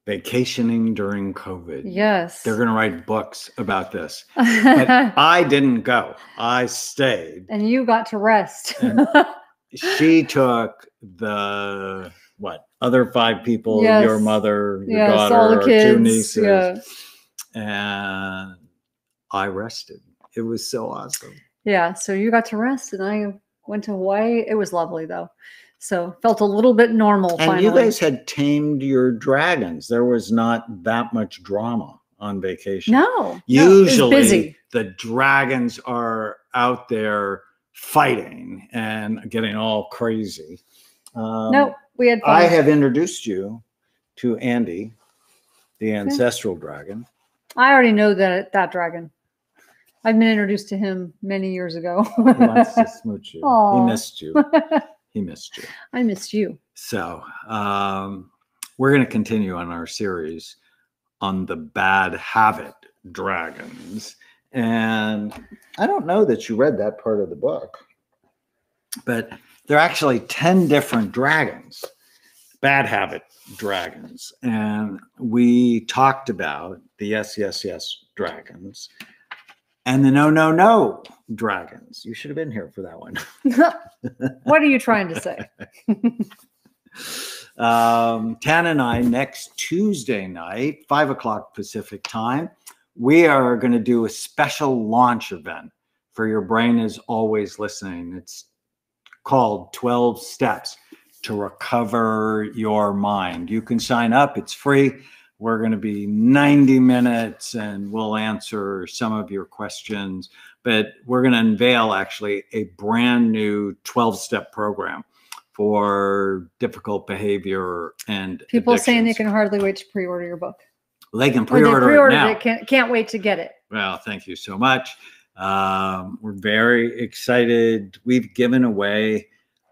vacationing during COVID. Yes. They're going to write books about this. But I didn't go. I stayed. And you got to rest. She took the, other 5 people, your mother, your daughter, all the our kids, 2 nieces. And I rested. It was so awesome. Yeah. So you got to rest and I went to Hawaii. It was lovely though. So felt a little bit normal. And finally. you guys had tamed your dragons. There was not that much drama on vacation. No. Usually busy. The dragons are out there fighting and getting all crazy. Nope. We had fun. I have introduced you to Andy, the ancestral dragon. I already know that dragon. I've been introduced to him many years ago. He wants to smooch you. Aww. He missed you. He missed you. I missed you. So we're going to continue on our series on the bad habit dragons. And I don't know that you read that part of the book, but there are actually 10 different dragons, bad habit dragons. And we talked about the yes, yes, yes dragons and the no, no, no dragons. You should have been here for that one. What are you trying to say? Tan and I, next Tuesday night, 5 o'clock Pacific time, we are going to do a special launch event for Your Brain is Always Listening. It's called 12 Steps to Recover Your Mind. You can sign up. It's free. We're going to be 90 minutes and we'll answer some of your questions. But we're going to unveil actually a brand new 12-step program for difficult behavior and people addictions. saying they can hardly wait to pre-order your book. They can pre-order it now. Can't wait to get it. Well, thank you so much. We're very excited. We've given away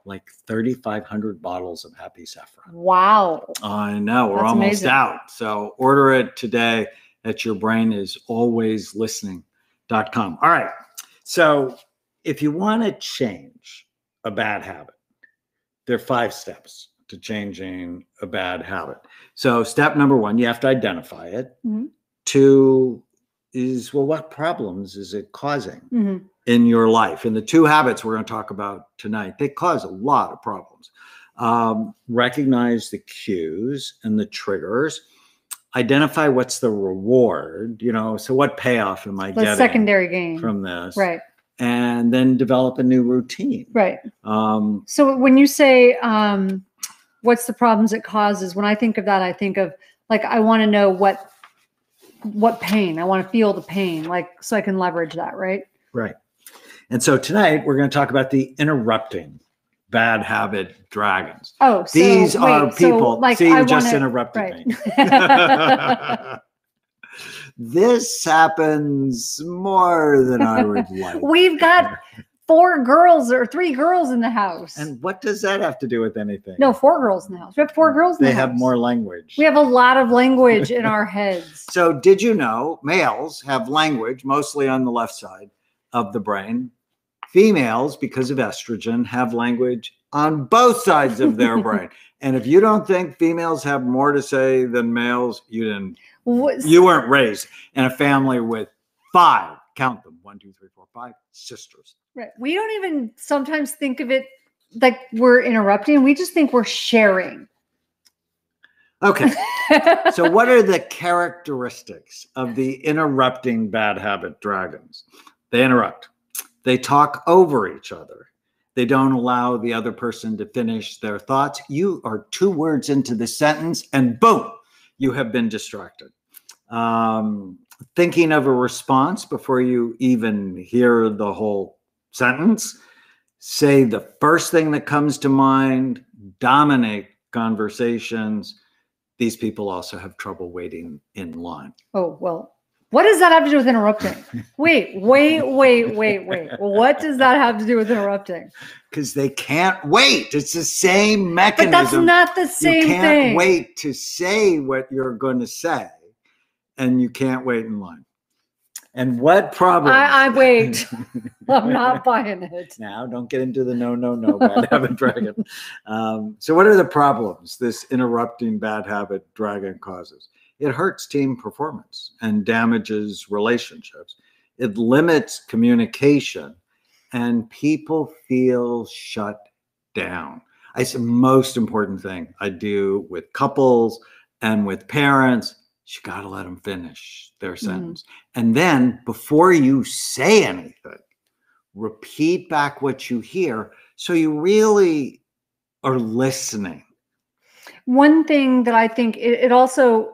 like 3,500 bottles of Happy Saffron. Wow. I know. We're That's almost amazing. out. So order it today at yourbrainisAlwaysListening.com. All right. So if you want to change a bad habit, there are 5 steps to changing a bad habit. So step number 1, you have to identify it. Mm-hmm. 2 is, well, what problems is it causing in your life? And the 2 habits we're going to talk about tonight, they cause a lot of problems. Recognize the cues and the triggers. Identify what's the reward, so what payoff am I getting? The secondary gain from this. Right. And then develop a new routine. Right. So when you say, what's the problems it causes? When I think of that, I think of like, I want to know what pain, I want to feel the pain, like, so I can leverage that. Right. Right. And so tonight we're going to talk about the interrupting bad habit dragons. Oh, so these are people. So like, see, you just interrupted me. This happens more than I would like. We've got 4 girls or 3 girls in the house. And what does that have to do with anything? No, 4 girls in the house. We have 4 girls in the house. They have more language. We have a lot of language in our heads. So did you know males have language mostly on the left side of the brain? Females, because of estrogen, have language on both sides of their brain. And if you don't think females have more to say than males, you weren't raised in a family with 5, count them, 1, 2, 3, 4, 5 sisters. Right. We don't even sometimes think of it like we're interrupting. We just think we're sharing. Okay. So what are the characteristics of the interrupting bad habit dragons? They interrupt. They talk over each other. They don't allow the other person to finish their thoughts. You are 2 words into the sentence and boom, you have been distracted. Thinking of a response before you even hear the whole sentence. Say the first thing that comes to mind. Dominate conversations. These people also have trouble waiting in line. Oh, well, what does that have to do with interrupting? Wait. What does that have to do with interrupting? Because they can't wait. It's the same mechanism. But that's not the same thing. You can't wait to say what you're going to say, and you can't wait in line. And what problems? I wait. I'm not buying it. Now, don't get into the no, bad habit dragon. So what are the problems this interrupting bad habit dragon causes? It hurts team performance and damages relationships. It limits communication, and people feel shut down. It's the most important thing I do with couples and with parents. You got to let them finish their sentence. And then before you say anything, repeat back what you hear so you really are listening. One thing that I think it also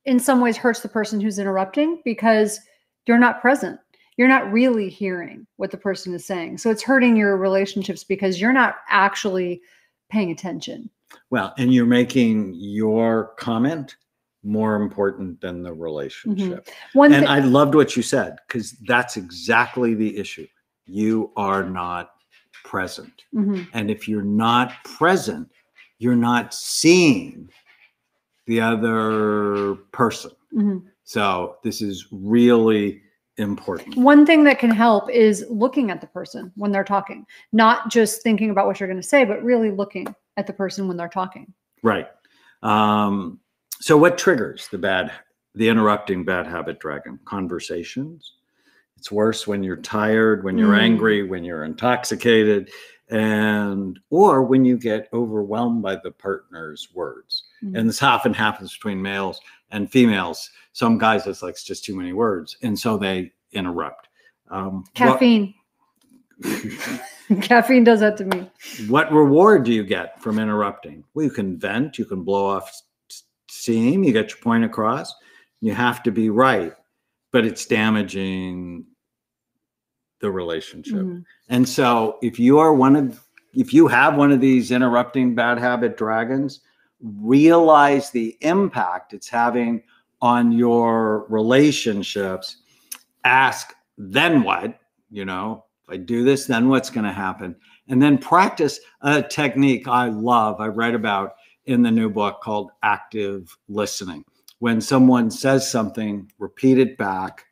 in some ways hurts the person who's interrupting, because you're not present. You're not really hearing what the person is saying. So it's hurting your relationships because you're not actually paying attention. Well, and you're making your comment more important than the relationship. I loved what you said, because that's exactly the issue. You are not present. And if you're not present, you're not seeing the other person. So this is really important. One thing that can help is looking at the person when they're talking, not just thinking about what you're going to say, but really looking at the person when they're talking. Right. So what triggers the interrupting bad habit dragon? Conversations. It's worse when you're tired, when you're angry, when you're intoxicated, or when you get overwhelmed by the partner's words. And this often happens between males and females. Some guys, it's like, it's just too many words. And so they interrupt. Caffeine. Caffeine does that to me. What reward do you get from interrupting? Well, you can vent, you can blow off steam, you get your point across. You have to be right, but it's damaging the relationship. And so if you have one of these interrupting bad habit dragons, realize the impact it's having on your relationships. Ask, then what? If I do this, then what's going to happen? And then practice a technique I love, I read about in the new book, called active listening. When someone says something, repeat it back,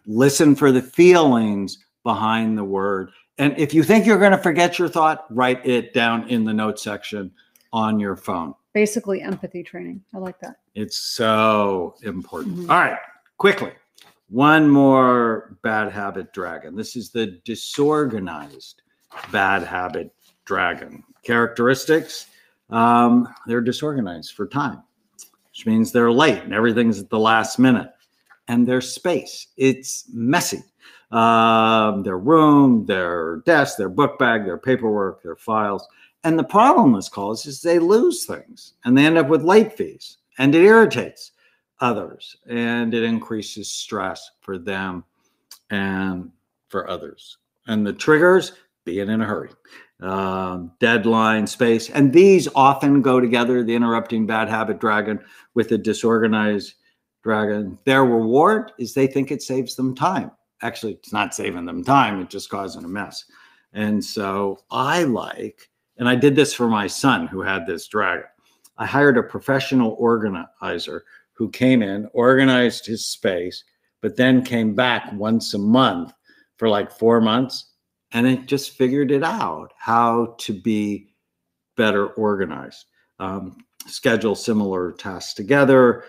listen for the feelings behind the word. And if you think you're going to forget your thought, write it down in the notes section on your phone. Basically empathy training. I like that. It's so important. All right, quickly. One more bad habit dragon. This is the disorganized bad habit dragon. Characteristics, they're disorganized for time, which means they're late and everything's at the last minute. And their space, it's messy. Their room, their desk, their book bag, their paperwork, their files. And the problem this causes is they lose things and they end up with late fees, and it irritates others and it increases stress for them and for others. And the triggers, being in a hurry, deadline, space, and these often go together, the interrupting bad habit dragon with the disorganized dragon. Their reward is they think it saves them time. Actually, it's not saving them time, it's just causing a mess. And so and I did this for my son who had this dragon. I hired a professional organizer who came in, organized his space, but then came back once a month for like 4 months, and it just figured it out how to be better organized. Schedule similar tasks together,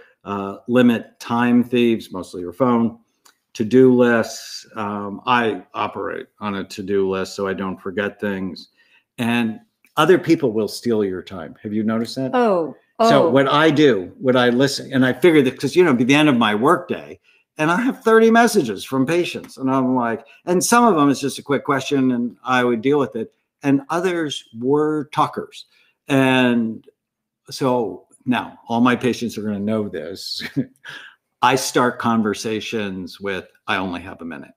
limit time thieves, mostly your phone, to-do lists. I operate on a to-do list so I don't forget things. And other people will steal your time. Have you noticed that? So what I do, I listen, and I figure that because, it'd be the end of my workday, and I have 30 messages from patients, and I'm like, and some of them is just a quick question, and I would deal with it, and others were talkers. And so now all my patients are going to know this. I start conversations with, I only have a minute.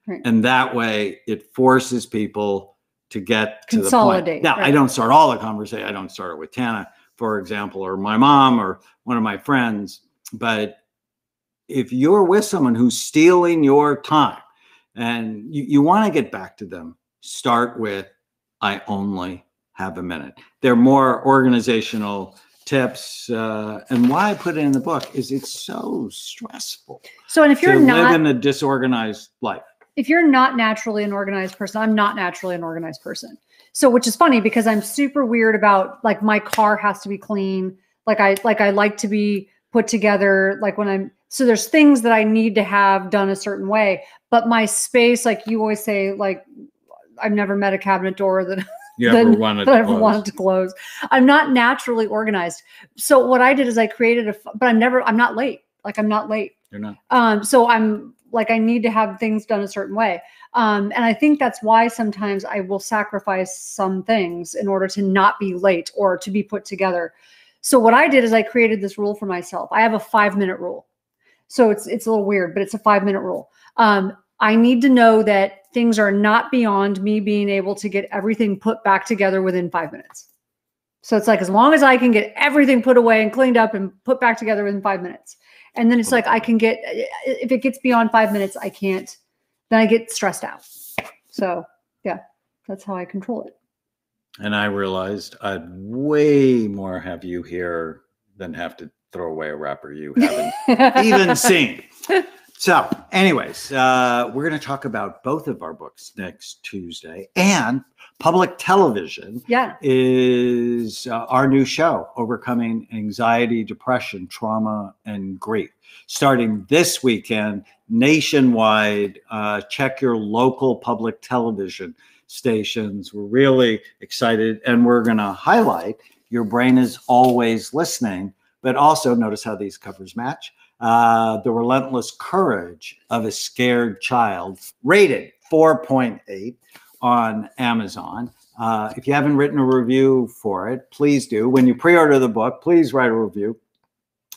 Right. And that way it forces people to get to the point. Now, right. I don't start all the conversation. I don't start it with Tana, for example, or my mom or one of my friends. But if you're with someone who's stealing your time and you want to get back to them, start with, I only have a minute. They're more organizational tips. And why I put it in the book is it's so stressful. So, and if you're to not live in a disorganized life. If you're not naturally an organized person, I'm not naturally an organized person. So, which is funny because I'm super weird about, like, my car has to be clean. I like to be put together. Like so there's things that I need to have done a certain way, but my space, like you always say, like, I've never met a cabinet door that you ever wanted to close. I'm not naturally organized. So what I did is I created but I'm not late. Like, I'm not late. You're not. So I'm like, I need to have things done a certain way. And I think that's why sometimes I will sacrifice some things in order to not be late or to be put together. So what I did is I created this rule for myself. I have a 5-minute rule. So it's a little weird, but it's a 5-minute rule. I need to know that things are not beyond me being able to get everything put back together within 5 minutes. So it's like, as long as I can get everything put away and cleaned up and put back together within 5 minutes. And then it's like, I can get, if it gets beyond 5 minutes, I can't, then I get stressed out. So yeah, that's how I control it. And I realized I'd way more have you here than have to throw away a wrapper you haven't even seen. So anyways, we're going to talk about both of our books next Tuesday. And public television is our new show, Overcoming Anxiety, Depression, Trauma, and Grief. Starting this weekend, nationwide, check your local public television stations. We're really excited, and we're going to highlight Your Brain is Always Listening, but also notice how these covers match. The Relentless Courage of a Scared Child, rated 4.8 on Amazon. If you haven't written a review for it, please do. When you pre-order the book, please write a review.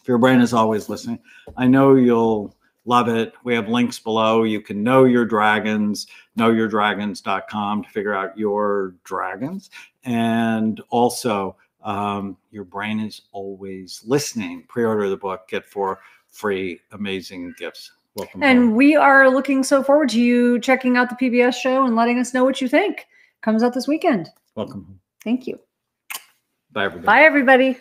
If Your Brain is Always Listening, I know you'll love it. We have links below. You can know your dragons, knowyourdragons.com to figure out your dragons. And also, Your Brain is Always Listening. Pre-order the book, get 4 free amazing gifts. Welcome. And home. we are looking so forward to you checking out the PBS show and letting us know what you think. Comes out this weekend. Welcome home. Thank you. Bye, everybody. Bye, everybody.